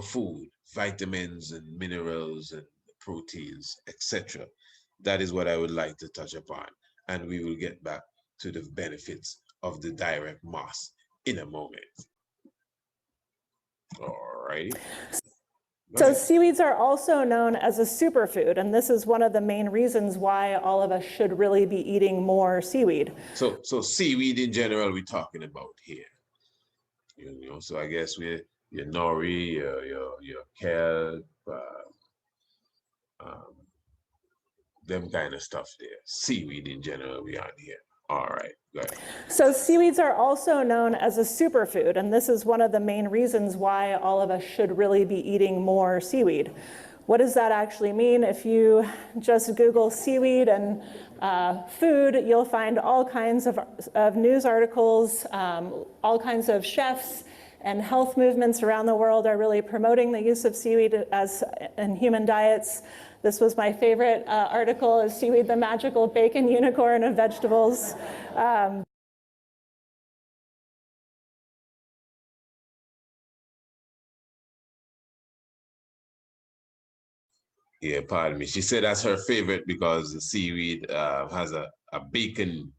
superfood, vitamins and minerals and proteins, etc. That is what I would like to touch upon. And we will get back to the benefits of the direct moss in a moment. All right. So seaweeds are also known as a superfood, and this is one of the main reasons why all of us should really be eating more seaweed. So seaweed in general, we're talking about here. You know, so I guess we're your nori, your kelp, them kind of stuff there. Seaweed in general, we on here. All right, go ahead. So seaweeds are also known as a superfood, and this is one of the main reasons why all of us should really be eating more seaweed. What does that actually mean? If you just Google seaweed and food, you'll find all kinds of news articles, all kinds of chefs and health movements around the world are really promoting the use of seaweed as in human diets. This was my favorite article, is seaweed the magical bacon unicorn of vegetables. Yeah, pardon me. She said that's her favorite because the seaweed has a bacon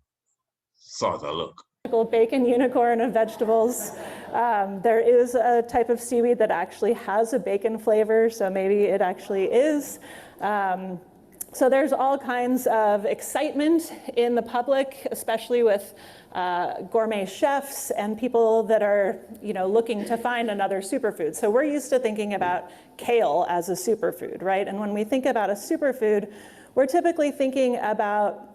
sort of look. Bacon unicorn of vegetables. There is a type of seaweed that actually has a bacon flavor, so maybe it actually is. So there's all kinds of excitement in the public, especially with gourmet chefs and people that are, looking to find another superfood. So we're used to thinking about kale as a superfood, right? And when we think about a superfood, we're typically thinking about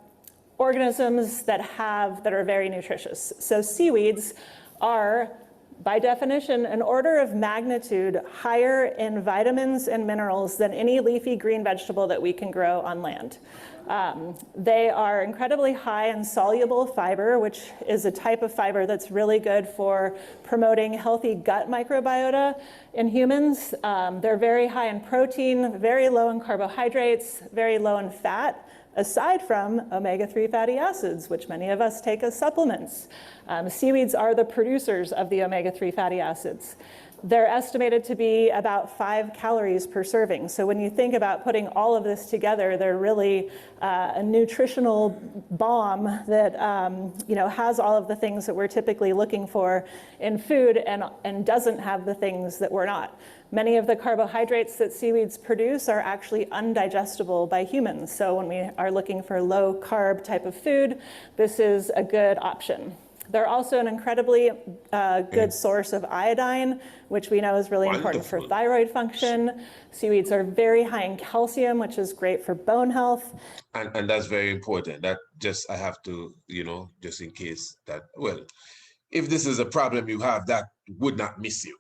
organisms that are very nutritious. So seaweeds are, by definition, an order of magnitude higher in vitamins and minerals than any leafy green vegetable that we can grow on land. They are incredibly high in soluble fiber, which is a type of fiber that's really good for promoting healthy gut microbiota in humans. They're very high in protein, very low in carbohydrates, very low in fat, aside from omega-3 fatty acids, which many of us take as supplements. Seaweeds are the producers of the omega-3 fatty acids. They're estimated to be about 5 calories per serving. So when you think about putting all of this together, they're really a nutritional bomb that has all of the things that we're typically looking for in food and doesn't have the things that we're not. Many of the carbohydrates that seaweeds produce are actually undigestible by humans. So when we are looking for low carb type of food, this is a good option. They're also an incredibly good source of iodine, which we know is really important for thyroid function. Seaweeds are very high in calcium, which is great for bone health. And that's very important. That I have to, just in case that, well, if this is a problem you have, that would not miss you.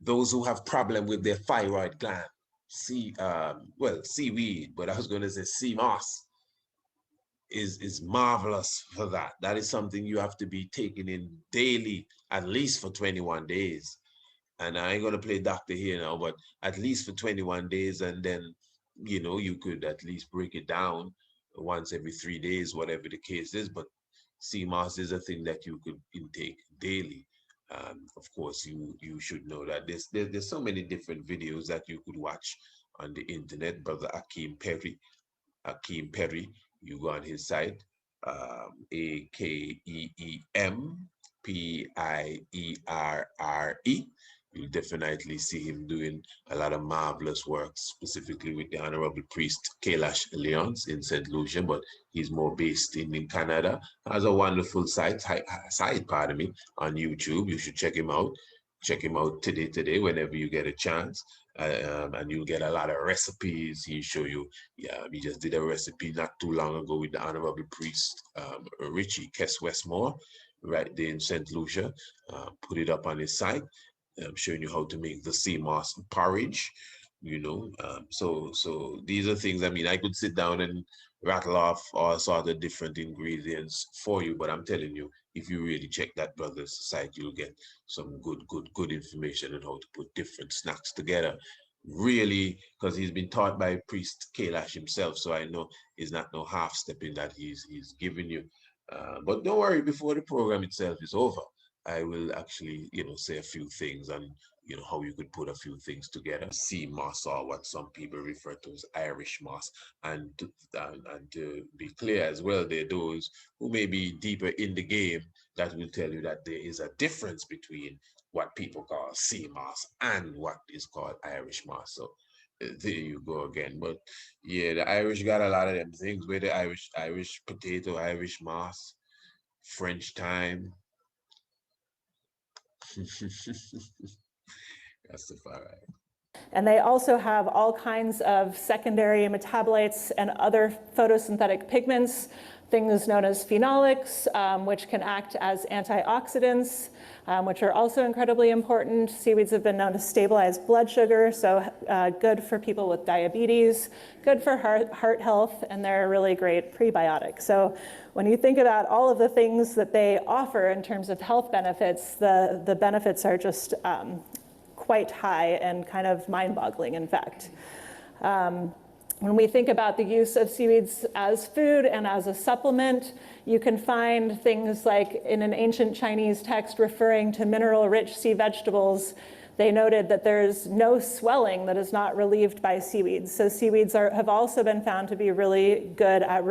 Those who have problem with their thyroid gland, seaweed, but I was going to say sea moss is marvelous for that. That is something you have to be taking in daily, at least for 21 days. And I ain't going to play doctor here now, but at least for 21 days. And then, you could at least break it down once every 3 days, whatever the case is. But sea moss is a thing that you could intake daily. Of course, you should know that there's so many different videos that you could watch on the internet. Brother Akeem Perry, you go on his site, AKEEMPIERRE. You'll definitely see him doing a lot of marvelous work, specifically with the Honorable Priest Kailash Leons in St. Lucia, but he's more based in Canada. Has a wonderful site, on YouTube. You should check him out. Check him out today, whenever you get a chance. And you'll get a lot of recipes. He'll show you. Yeah, we just did a recipe not too long ago with the Honorable Priest Richie Kess Westmore, right there in St. Lucia. Put it up on his site. I'm showing you how to make the sea moss porridge, so these are things. I mean, I could sit down and rattle off all sorts of different ingredients for you, but I'm telling you, if you really check that brother's site, you'll get some good information on how to put different snacks together. Really, because he's been taught by Priest Kailash himself, so I know it's not no half stepping that he's giving you. But don't worry, before the program itself is over, I will actually, say a few things on, you know, how you could put a few things together. Sea moss, or what some people refer to as Irish moss. And to be clear as well, there are those who may be deeper in the game that will tell you that there is a difference between what people call sea moss and what is called Irish moss. So there you go again. But yeah, the Irish got a lot of them things, where the Irish potato, Irish moss, French thyme. Rastafari. And they also have all kinds of secondary metabolites and other photosynthetic pigments, things known as phenolics, which can act as antioxidants, which are also incredibly important. Seaweeds have been known to stabilize blood sugar, so good for people with diabetes, good for heart health, and they're a really great prebiotic. So when you think about all of the things that they offer in terms of health benefits, the benefits are just quite high and kind of mind-boggling, in fact. When we think about the use of seaweeds as food and as a supplement, you can find things like in an ancient Chinese text referring to mineral-rich sea vegetables, they noted that there's no swelling that is not relieved by seaweeds. So seaweeds have also been found to be really good at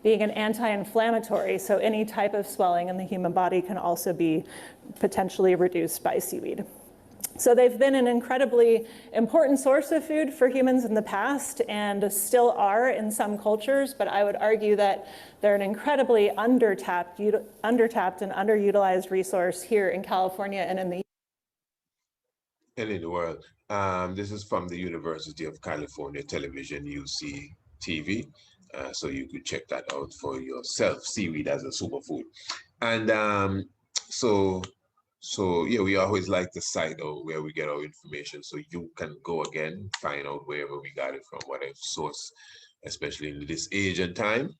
being an anti-inflammatory. So any type of swelling in the human body can also be potentially reduced by seaweed. So they've been an incredibly important source of food for humans in the past and still are in some cultures, but I would argue that they're an incredibly undertapped and underutilized resource here in California and in the world. This is from the University of California Television, UC TV. So you could check that out for yourself, seaweed as a superfood. And so yeah, we always like the site where we get our information, so you can go again, find out wherever we got it from, whatever source, especially in this age and time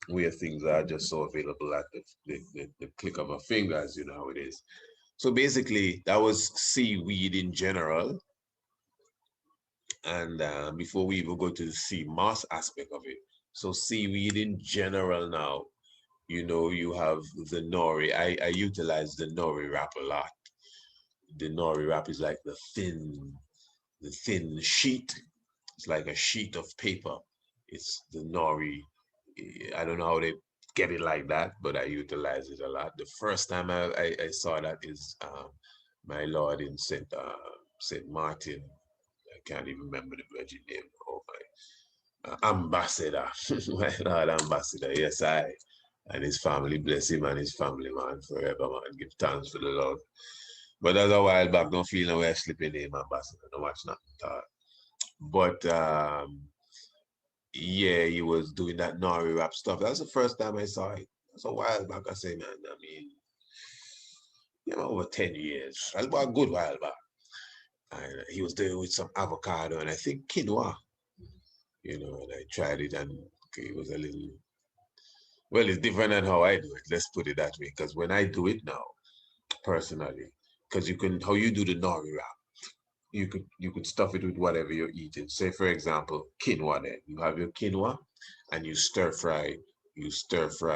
where things are just so available at the click of a finger, as you know how it is. So basically, that was seaweed in general. And before we even go to the sea moss aspect of it, so seaweed in general now, you know, you have the nori. I utilize the nori wrap a lot. The nori wrap is like the thin sheet. It's like a sheet of paper. It's the nori. I don't know how they get it like that, but I utilize it a lot. The first time I saw that is my Lord in Saint Martin. I can't even remember the virgin name. Oh my ambassador, my Lord ambassador. Yes, I. And his family, bless him and his family, man, forever, man. Give thanks for the Lord. But that's a while back. Don't feel no way I slip in name, ambassador. Don't watch nothing. But yeah, he was doing that Nori rap stuff. That's the first time I saw it. That's a while back. I say, man, I mean, you know, over 10 years. That's about a good while back. And he was doing it with some avocado and I think quinoa, you know, and I tried it and it was a little, well, it's different than how I do it. Let's put it that way. Because when I do it now, personally, because you can, how you do the Nori wrap, you could stuff it with whatever you're eating. Say, for example, quinoa. Then you have your quinoa, and you stir fry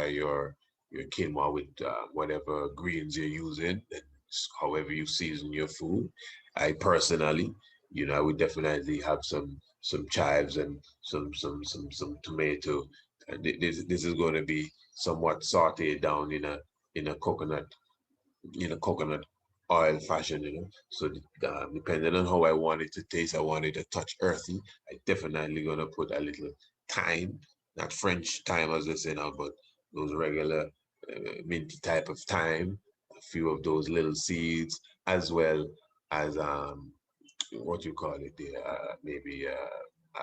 your quinoa with whatever greens you're using, and however you season your food. I personally, you know, I would definitely have some chives and some tomato. And this is going to be somewhat sauteed down in a coconut coconut oil fashion, you know. So depending on how I want it to taste, I want it to touch earthy. I definitely gonna put a little thyme, not French thyme as they say now, but those regular minty type of thyme. A few of those little seeds, as well as what you call it there, maybe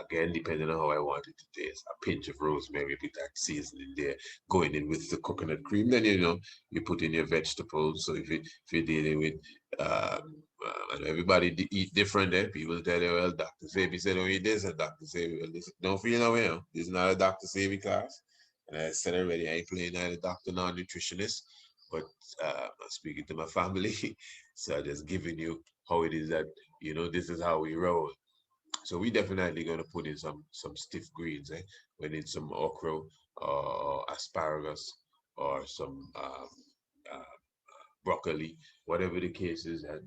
again depending on how I want it to taste, a pinch of rosemary with that seasoning there, going in with the coconut cream. Then you know you put in your vegetables. So if you're dealing with and everybody eat different, then people tell you, well, Dr. Sebi said don't eat this, and Dr. Sebi, well, this, don't feel no way, you know. This is not a Dr. Sebi class. And I said already, I ain't playing either doctor nor nutritionist, but I'm speaking to my family. So I'm just giving you how it is that, you know, this is how we roll. So we definitely gonna put in some stiff greens, eh? We need some okra or asparagus or some broccoli, whatever the case is, and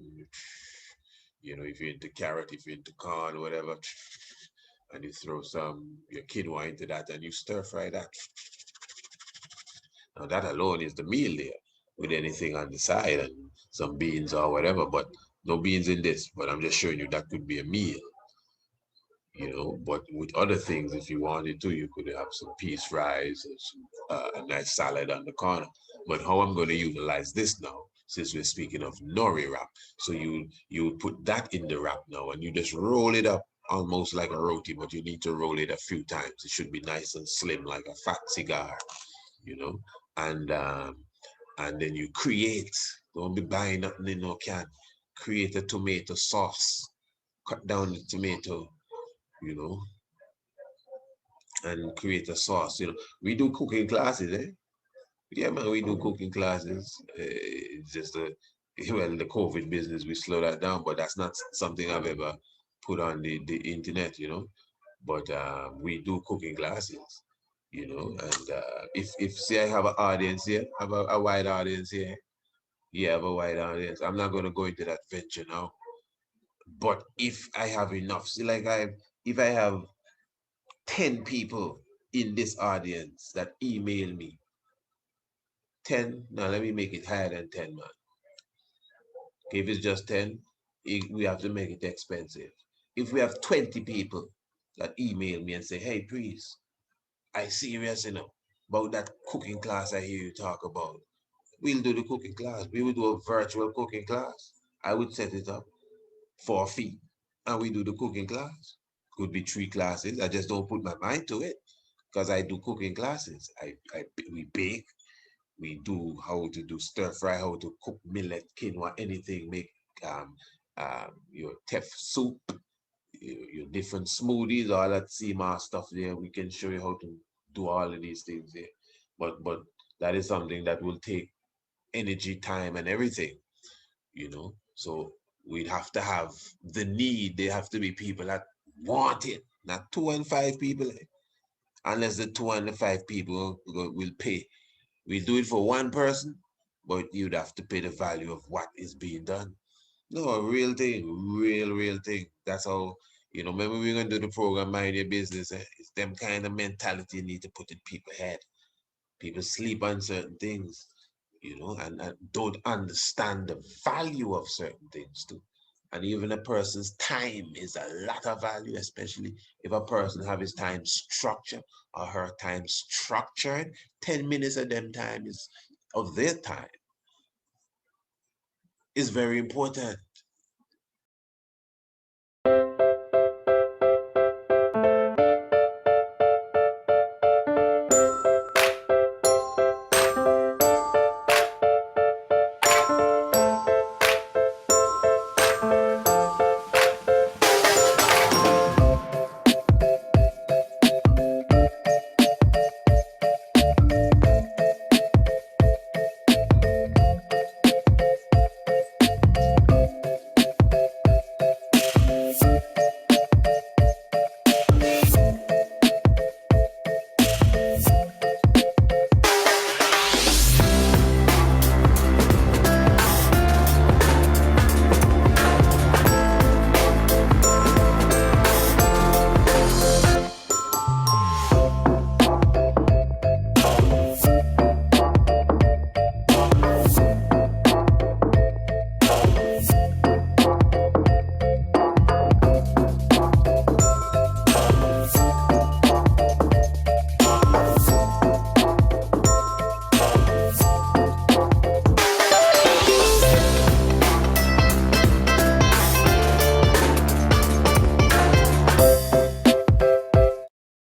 you know, if you're into carrot, if you're into corn, whatever, and you throw some your quinoa into that and you stir fry that. Now that alone is the meal there, with anything on the side and some beans or whatever, but no beans in this. But I'm just showing you that could be a meal, you know. But with other things, if you wanted to, you could have some peas fries and some, a nice salad on the corner. But how I'm going to utilize this now, since we're speaking of nori wrap, so you put that in the wrap now, and you just roll it up almost like a roti, but you need to roll it a few times. It should be nice and slim, like a fat cigar, you know. And and then you create. Don't be buying nothing in no can. Create a tomato sauce. Cut down the tomato, you know, and create a sauce. You know, we do cooking classes, eh? Yeah, man, we do cooking classes. It's just well, the COVID business, we slow that down, but that's not something I've ever put on the internet, you know. But we do cooking classes, you know. And if say I have an audience here, I have a wide audience here. Yeah, I have a wide audience. I'm not gonna go into that venture now. But if I have enough, see, like if I have 10 people in this audience that email me, 10, now let me make it higher than 10, man. Okay, if it's just 10, we have to make it expensive. If we have 20 people that email me and say, hey, please, I serious, you know, about that cooking class I hear you talk about, we'll do the cooking class. We will do a virtual cooking class. I would set it up for a fee, and we do the cooking class. Could be 3 classes. I just don't put my mind to it because I do cooking classes. We bake, we do how to do stir fry, how to cook millet, quinoa, anything, make your teff soup, your different smoothies, all that CMA stuff there. We can show you how to do all of these things there. But that is something that will take energy, time, and everything, you know. So we'd have to have the need. There have to be people that want it, not 2 and 5 people. Unless the 2 and the 5 people will pay. We do it for one person, but you'd have to pay the value of what is being done. No, a real thing, real thing. That's how, you know, maybe we're going to do the program, Mind Your Business. It's them kind of mentality you need to put in people's head. People sleep on certain things, you know, and don't understand the value of certain things too. And even a person's time is a lot of value, especially if a person have his time structured or her time structured. 10 minutes of them time is of their time is very important.